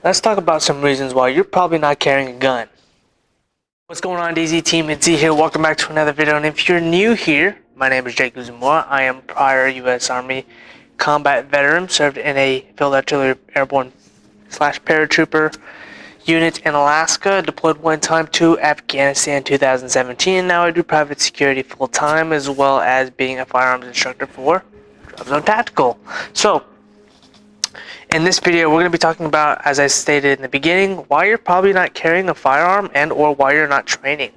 Let's talk about some reasons why you're probably not carrying a gun. What's going on, DZ team? It's Z here. Welcome back to another video. And if you're new here, my name is Zamora. I am prior U.S. Army combat veteran, served in a field artillery airborne / paratrooper unit in Alaska, deployed one time to Afghanistan in 2017. Now I do private security full time, as well as being a firearms instructor for Dropzone Tactical. So in this video, we're going to be talking about, as I stated in the beginning, why you're probably not carrying a firearm and or why you're not training.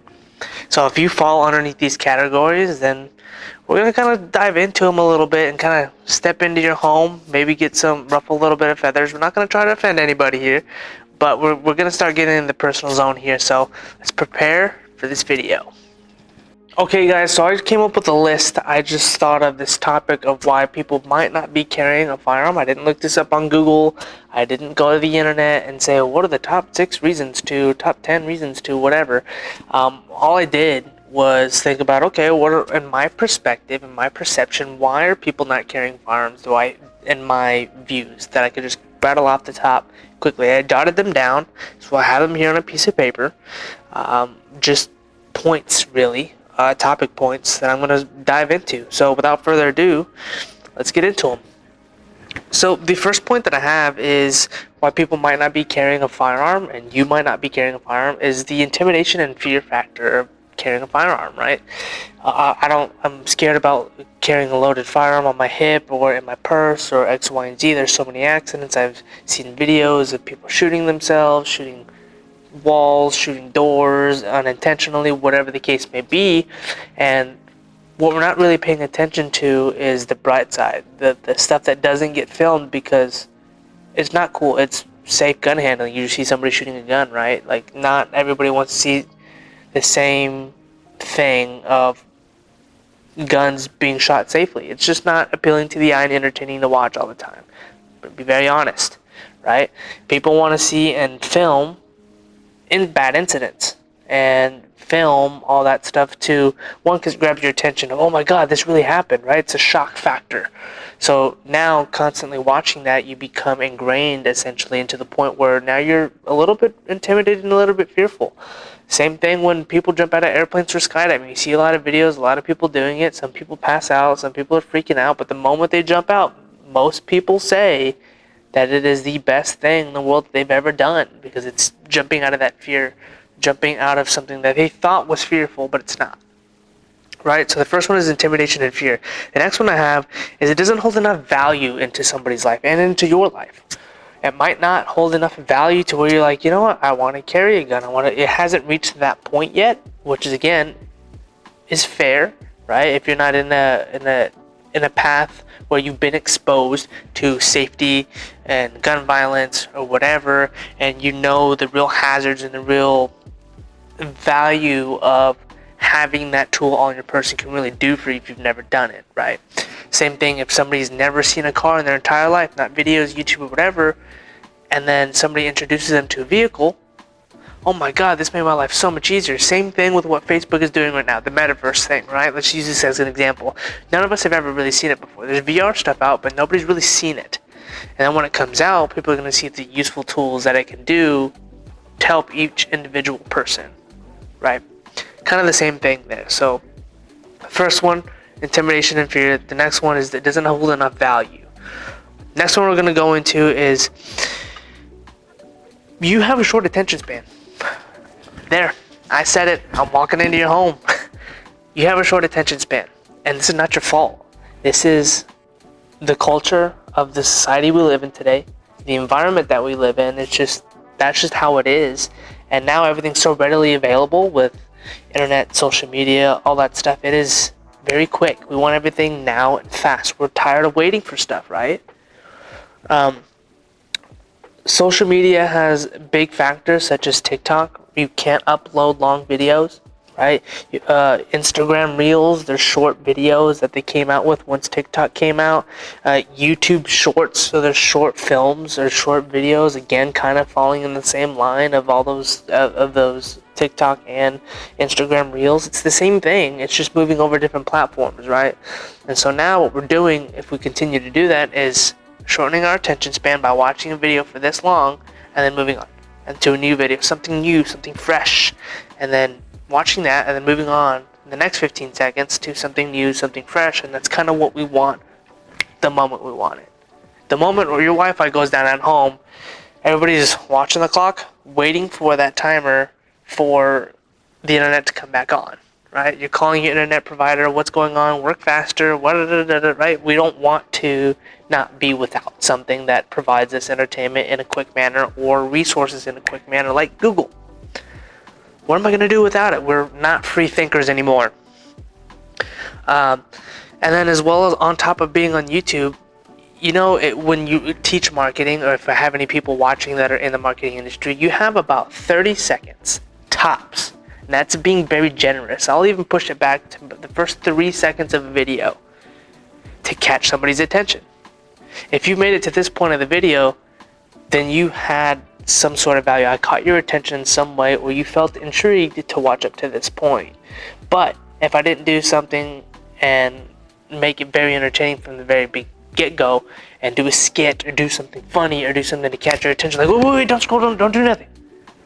So if you fall underneath these categories, then we're going to kind of dive into them a little bit and kind of step into your home, maybe get some ruffle a little bit of feathers. We're not going to try to offend anybody here, but we're going to start getting in the personal zone here. So let's prepare for this video. Okay guys, so I came up with a list. I just thought of this topic of why people might not be carrying a firearm. I didn't look this up on Google. I didn't go to the internet and say, what are the top 6 reasons to, top 10 reasons to, whatever. All I did was think about, okay, what are, in my perspective, in my perception, why are people not carrying firearms? In my views, that I could just rattle off the top quickly. I jotted them down, so I have them here on a piece of paper. Just points, really. Topic points that I'm going to dive into. So without further ado, let's get into them. So the first point that I have is why people might not be carrying a firearm, and you might not be carrying a firearm, is the intimidation and fear factor of carrying a firearm, right? I'm scared about carrying a loaded firearm on my hip or in my purse or X, Y, and Z. There's so many accidents. I've seen videos of people shooting themselves, shooting walls, shooting doors unintentionally, whatever the case may be. And what we're not really paying attention to is the bright side, the stuff that doesn't get filmed because it's not cool. It's safe gun handling. You see somebody shooting a gun, right? Like, not everybody wants to see the same thing of guns being shot safely. It's just not appealing to the eye and entertaining to watch all the time. But be very honest, right? People want to see and film in bad incidents and film all that stuff to, one, because it grabs your attention. Oh my god, this really happened, right? It's a shock factor. So now constantly watching that, you become ingrained essentially into the point where now you're a little bit intimidated and a little bit fearful. Same thing when people jump out of airplanes for skydiving. You see a lot of videos, a lot of people doing it. Some people pass out, some people are freaking out, but the moment they jump out, most people say that it is the best thing in the world that they've ever done, because it's jumping out of that fear, jumping out of something that they thought was fearful, but it's not. Right? So the first one is intimidation and fear. The next one I have is it doesn't hold enough value into somebody's life and into your life. It might not hold enough value to where you're like, you know what, I want to carry a gun. It hasn't reached that point yet, which is, again, is fair, right? If you're not in a path where you've been exposed to safety and gun violence or whatever, and you know the real hazards and the real value of having that tool on your person can really do for you if you've never done it, right? Same thing if somebody's never seen a car in their entire life, not videos, YouTube, or whatever, and then somebody introduces them to a vehicle. Oh my god, this made my life so much easier. Same thing with what Facebook is doing right now, the metaverse thing, right? Let's use this as an example. None of us have ever really seen it before. There's VR stuff out, but nobody's really seen it. And then when it comes out, people are going to see the useful tools that it can do to help each individual person, right? Kind of the same thing there. So, the first one, intimidation and fear. The next one is that it doesn't hold enough value. Next one we're going to go into is you have a short attention span. There, I said it. I'm walking into your home. You have a short attention span, and this is not your fault. This is the culture of the society we live in today, the environment that we live in. That's just how it is. And now everything's so readily available with internet, social media, all that stuff. It is very quick. We want everything now and fast. We're tired of waiting for stuff, right? Social media has big factors such as TikTok. You can't upload long videos, right? Instagram Reels, they're short videos that they came out with once TikTok came out. YouTube Shorts, so they're short films or short videos, again, kind of falling in the same line of all those TikTok and Instagram Reels. It's the same thing. It's just moving over different platforms, right? And so now what we're doing, if we continue to do that, is shortening our attention span by watching a video for this long, and then moving on and to a new video, something new, something fresh, and then watching that and then moving on in the next 15 seconds to something new, something fresh. And that's kind of what we want the moment we want it. The moment where your Wi-Fi goes down at home, everybody's watching the clock, waiting for that timer for the internet to come back on, right? You're calling your internet provider, what's going on, work faster, right? We don't want to not be without something that provides us entertainment in a quick manner or resources in a quick manner, like Google. What am I going to do without it? We're not free thinkers anymore. And then as well as on top of being on YouTube, when you teach marketing, or if I have any people watching that are in the marketing industry, you have about 30 seconds, tops. And that's being very generous. I'll even push it back to the first 3 seconds of a video to catch somebody's attention. If you made it to this point of the video, then you had some sort of value. I caught your attention in some way, or you felt intrigued to watch up to this point. But if I didn't do something and make it very entertaining from the very get-go, and do a skit or do something funny or do something to catch your attention, like, wait, don't scroll, don't do nothing,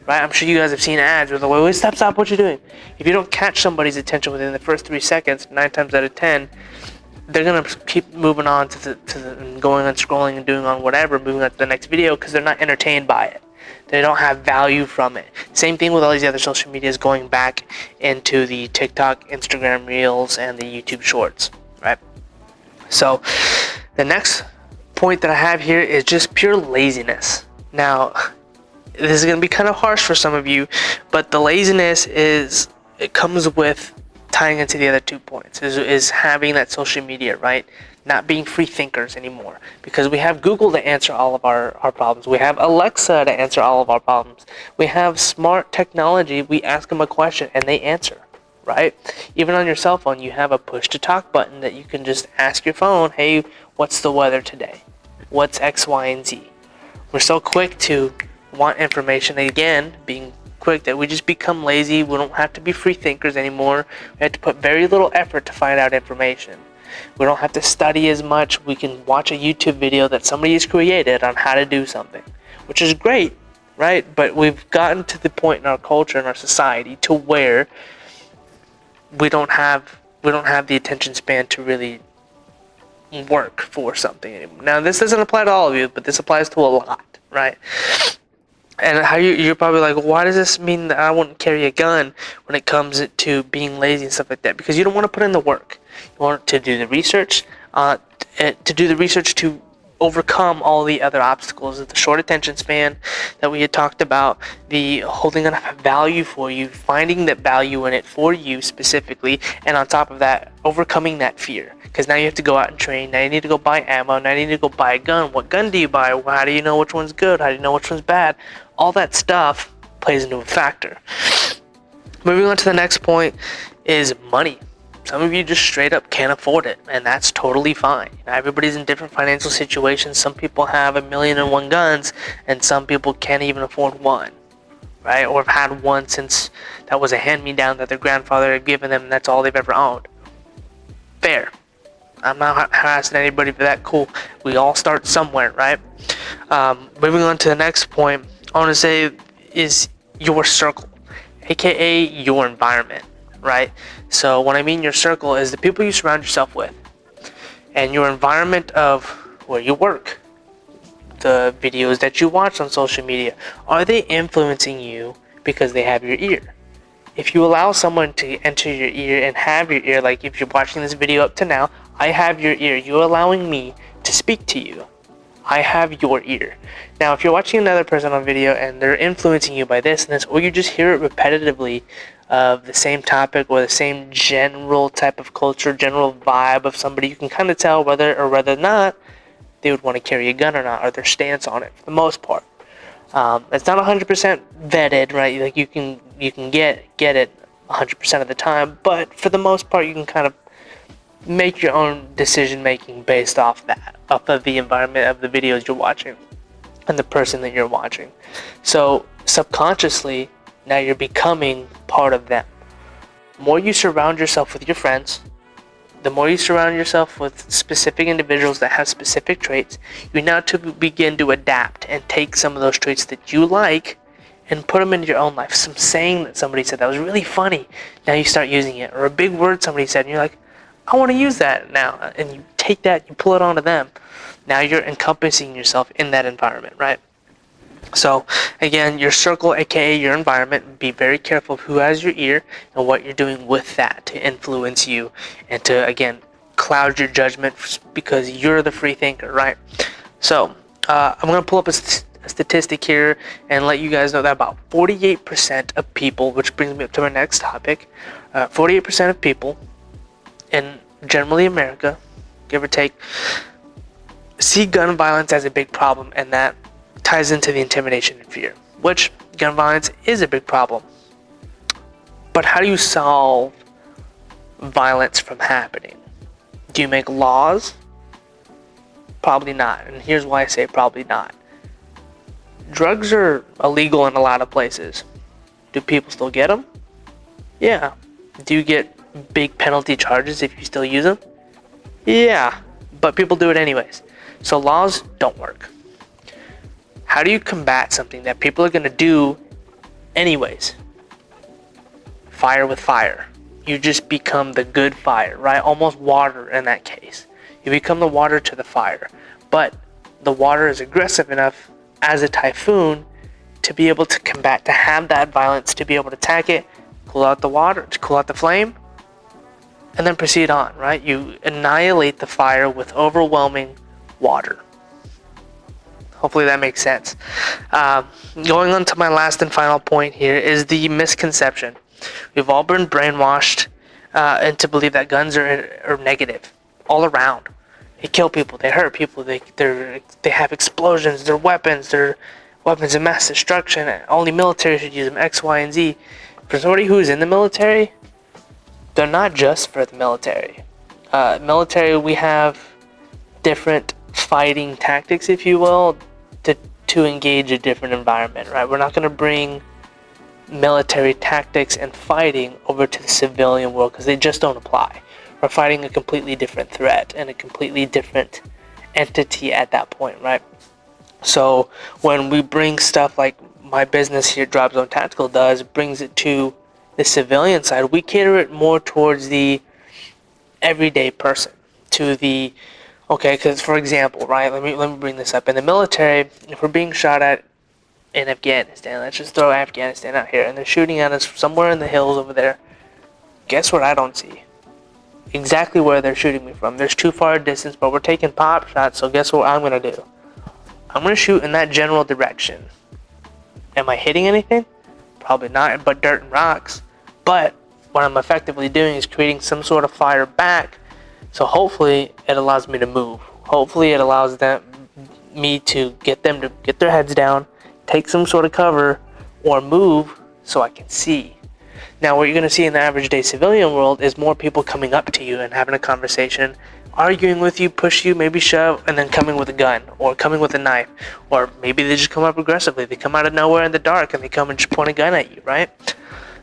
right? I'm sure you guys have seen ads where they're like, wait, stop, what you're doing. If you don't catch somebody's attention within the first 3 seconds, 9 times out of 10, they're gonna keep moving on to going on scrolling and doing on whatever, moving on to the next video, because they're not entertained by it. They don't have value from it. Same thing with all these other social medias, going back into the TikTok, Instagram Reels, and the YouTube Shorts, right? So the next point that I have here is just pure laziness. Now, this is going to be kind of harsh for some of you, but the laziness it comes with tying into the other 2 points, is having that social media, right? Not being free thinkers anymore, because we have Google to answer all of our problems. We have Alexa to answer all of our problems. We have smart technology. We ask them a question and they answer, right? Even on your cell phone, you have a push to talk button that you can just ask your phone, hey, what's the weather today? What's X, Y, and Z? We're so quick to want information, again, being quick, that we just become lazy. We don't have to be free thinkers anymore. We have to put very little effort to find out information. We don't have to study as much. We can watch a YouTube video that somebody has created on how to do something, which is great, right? But we've gotten to the point in our culture and our society to where we don't have the attention span to really work for something anymore. Now, this doesn't apply to all of you, but this applies to a lot, right? And how you're probably like, why does this mean that I wouldn't carry a gun when it comes to being lazy and stuff like that? Because you don't want to put in the work. You want to do the research, to overcome all the other obstacles, the short attention span that we had talked about, the holding enough value for you, finding that value in it for you specifically, and on top of that, overcoming that fear. Because now you have to go out and train, now you need to go buy ammo, now you need to go buy a gun. What gun do you buy? How do you know which one's good? How do you know which one's bad? All that stuff plays into a factor. Moving on to the next point is money. Some of you just straight up can't afford it, and that's totally fine. Everybody's in different financial situations. Some people have 1,000,001 guns, and some people can't even afford one, right? Or have had one since that was a hand-me-down that their grandfather had given them, and that's all they've ever owned. Fair. I'm not harassing anybody for that. Cool. We all start somewhere, right? Moving on to the next point, I want to say is your circle, aka your environment, right? So when I mean your circle is the people you surround yourself with, and your environment of where you work, the videos that you watch on social media. Are they influencing you because they have your ear? If you allow someone to enter your ear and have your ear, like if you're watching this video up to now, I have your ear. You're allowing me to speak to you. I have your ear. Now, if you're watching another person on video and they're influencing you by this and this, or you just hear it repetitively of the same topic or the same general type of culture, general vibe of somebody, you can kind of tell whether or whether not they would want to carry a gun or not, or their stance on it for the most part. It's not 100% vetted, right? Like you can get it 100% of the time, but for the most part, you can kind of make your own decision making based off of the environment of the videos you're watching and the person that you're watching. So subconsciously, now you're becoming part of them. The more you surround yourself with your friends, The more you surround yourself with specific individuals that have specific traits, you now begin to adapt and take some of those traits that you like and put them into your own life. Some saying that somebody said that was really funny, now you start using it. Or a big word somebody said, and you're like, I want to use that now. And you take that, you pull it onto them. Now you're encompassing yourself in that environment, right? So again, your circle, aka your environment, be very careful of who has your ear and what you're doing with that to influence you and to, again, cloud your judgment because you're the free thinker, right? So I'm going to pull up a statistic here and let you guys know that about 48% of people, which brings me up to my next topic, 48% of people in generally America, give or take, see gun violence as a big problem, and that ties into the intimidation and fear, which gun violence is a big problem. But how do you solve violence from happening? Do you make laws? Probably not. And here's why I say probably not. Drugs are illegal in a lot of places. Do people still get them? Yeah. Do you get big penalty charges if you still use them? Yeah. But people do it anyways. So laws don't work. How do you combat something that people are going to do anyways? Fire with fire. You just become the good fire, right? Almost water in that case. You become the water to the fire. But the water is aggressive enough as a typhoon to be able to combat, to have that violence, to be able to attack it, cool out the water, to cool out the flame, and then proceed on, right? You annihilate the fire with overwhelming water. Hopefully that makes sense. Going on to my last and final point here is the misconception. We've all been brainwashed into believe that guns are negative all around. They kill people, they hurt people, they have explosions, they're weapons of mass destruction. Only military should use them, X, Y, and Z. For somebody who's in the military, they're not just for the military. Military, we have different fighting tactics, if you will, to engage a different environment, right? We're not going to bring military tactics and fighting over to the civilian world because they just don't apply. We're fighting a completely different threat and a completely different entity at that point, right? So when we bring stuff like my business here, Dropzone Tactical, brings it to the civilian side, we cater it more towards the everyday person, to the okay, because for example, right, let me bring this up. In the military, if we're being shot at in Afghanistan, let's just throw Afghanistan out here, and they're shooting at us somewhere in the hills over there, guess what I don't see? Exactly where they're shooting me from. There's too far a distance, but we're taking pop shots, so guess what I'm going to do? I'm going to shoot in that general direction. Am I hitting anything? Probably not, but dirt and rocks. But what I'm effectively doing is creating some sort of fire back. So hopefully it allows me to move. Hopefully it allows me to get them to get their heads down, take some sort of cover, or move so I can see. Now what you're going to see in the average day civilian world is more people coming up to you and having a conversation, arguing with you, push you, maybe shove, and then coming with a gun or coming with a knife. Or maybe they just come up aggressively. They come out of nowhere in the dark and they come and just point a gun at you, right?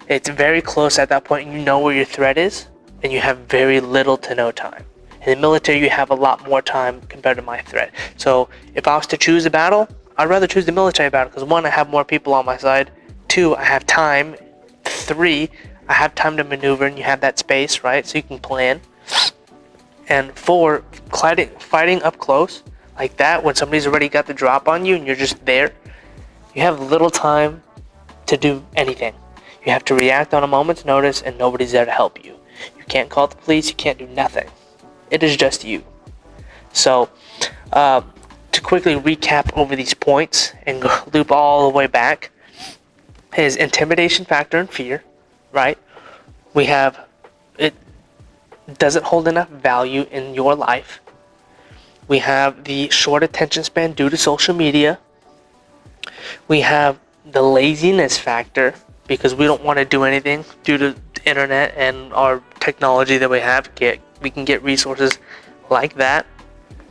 It's very close at that point. You know where your threat is, and you have very little to no time. In the military, you have a lot more time compared to my threat. So if I was to choose a battle, I'd rather choose the military battle because 1, I have more people on my side. 2, I have time. 3, I have time to maneuver and you have that space, right? So you can plan. And 4, fighting up close like that when somebody's already got the drop on you and you're just there, you have little time to do anything. You have to react on a moment's notice and nobody's there to help you. You can't call the police, you can't do nothing. It is just you. So, to quickly recap over these points and loop all the way back, is intimidation factor and fear, right? We have, it doesn't hold enough value in your life. We have the short attention span due to social media. We have the laziness factor because we don't want to do anything due to the internet and our technology that we have. We can get resources like that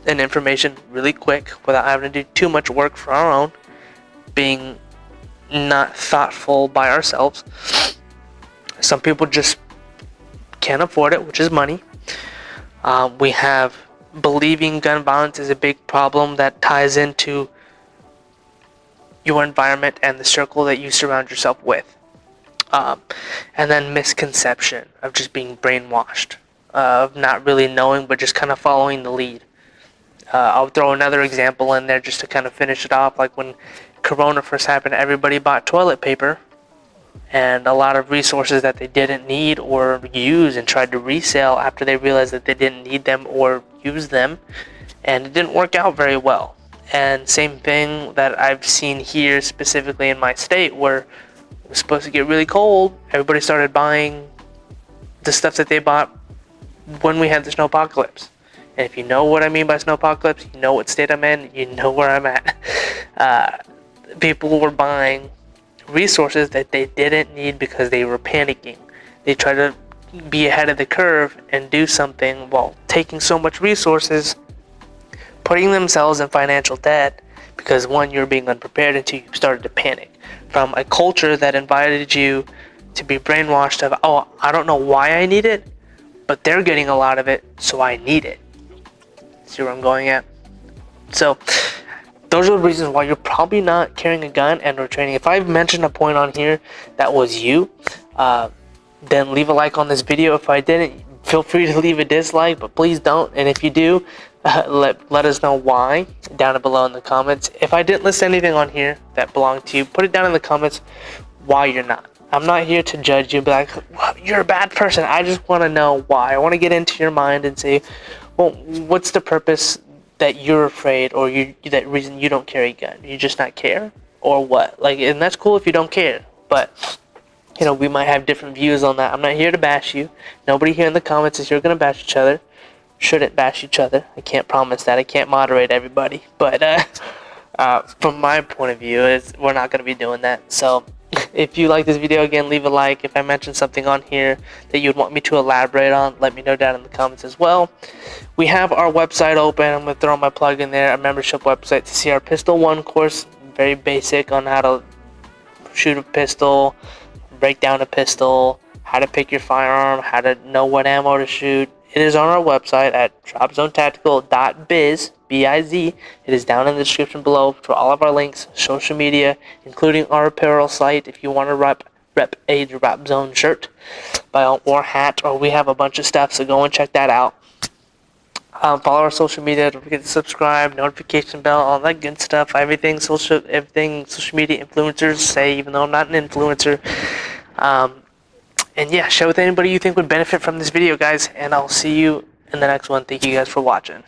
and information really quick without having to do too much work for our own, being not thoughtful by ourselves. Some people just can't afford it, which is money. We have believing gun violence is a big problem that ties into your environment and the circle that you surround yourself with. And then misconception of just being brainwashed, of not really knowing but just kind of following the lead. I'll throw another example in there just to kind of finish it off. Like when Corona first happened, everybody bought toilet paper and a lot of resources that they didn't need or use and tried to resell after they realized that they didn't need them or use them, and it didn't work out very well. And same thing that I've seen here specifically in my state, where it was supposed to get really cold, everybody started buying the stuff that they bought when we had the snowpocalypse. And if you know what I mean by snowpocalypse, you know what state I'm in, you know where I'm at. People were buying resources that they didn't need because they were panicking. They tried to be ahead of the curve and do something while taking so much resources, putting themselves in financial debt because one, you're being unprepared, and two, you started to panic from a culture that invited you to be brainwashed of, oh, I don't know why I need it, but they're getting a lot of it, so I need it. See where I'm going at? So those are the reasons why you're probably not carrying a gun and or training. If I've mentioned a point on here that was you, then leave a like on this video. If I didn't, feel free to leave a dislike, but please don't. And if you do, let us know why down below in the comments. If I didn't list anything on here that belonged to you, put it down in the comments why you're not. I'm not here to judge you and be like, well, you're a bad person. I just want to know why. I want to get into your mind and say, well, what's the purpose that you're afraid, or that reason you don't carry a gun? You just not care, or what? Like, and that's cool if you don't care, but you know, we might have different views on that. I'm not here to bash you. Nobody here in the comments is here gonna bash each other. Shouldn't bash each other. I can't promise that. I can't moderate everybody, but from my point of view, we're not gonna be doing that. So if you like this video, again, leave a like. If I mentioned something on here that you'd want me to elaborate on, let me know down in the comments as well. We have our website open. I'm going to throw my plug in there, a membership website, to see our Pistol 1 course. Very basic on how to shoot a pistol, break down a pistol, how to pick your firearm, how to know what ammo to shoot. It is on our website at dropzonetactical.biz, B-I-Z. It is down in the description below for all of our links, social media, including our apparel site if you want to rep a Dropzone shirt or hat, or we have a bunch of stuff, so go and check that out. Follow our social media, don't forget to subscribe, notification bell, all that good stuff. Everything social media influencers say, even though I'm not an influencer. And yeah, share with anybody you think would benefit from this video, guys, and I'll see you in the next one. Thank you guys for watching.